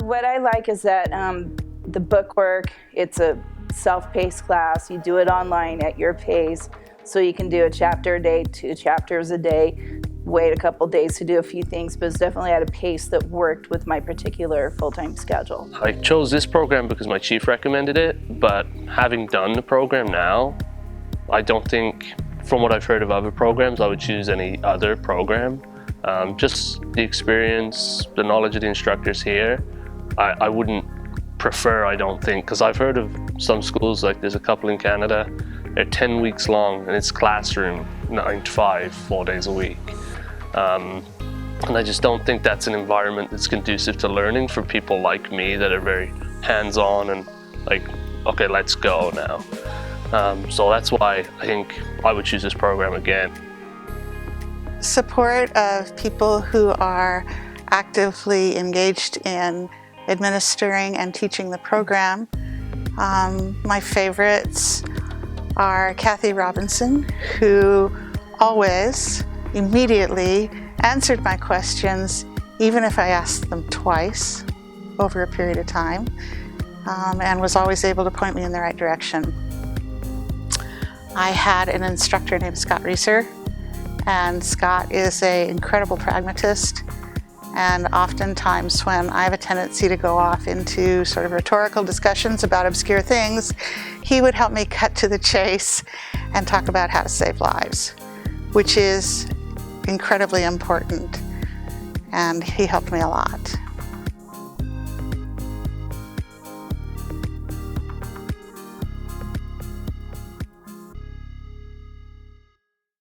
What I like is that the book work, it's a self-paced class. You do it online at your pace. So you can do a chapter a day, 2 chapters a day, wait a couple days to do a few things, but it's definitely at a pace that worked with my particular full-time schedule. I chose this program because my chief recommended it, but having done the program now, I don't think, from what I've heard of other programs, I would choose any other program. Just the experience, the knowledge of the instructors here, I wouldn't prefer, I don't think, because I've heard of some schools, like there's a couple in Canada, they're 10 weeks long and it's classroom 9 to 5, 4 days a week. And I just don't think that's an environment that's conducive to learning for people like me that are very hands-on and like, okay, let's go now. So that's why I think I would choose this program again. Support of people who are actively engaged in administering and teaching the program. My favorites are Kathy Robinson, who always immediately answered my questions, even if I asked them twice over a period of time, and was always able to point me in the right direction. I had an instructor named Scott Reeser, and Scott is an incredible pragmatist, and oftentimes when I have a tendency to go off into sort of rhetorical discussions about obscure things, he would help me cut to the chase and talk about how to save lives, which is incredibly important, and he helped me a lot.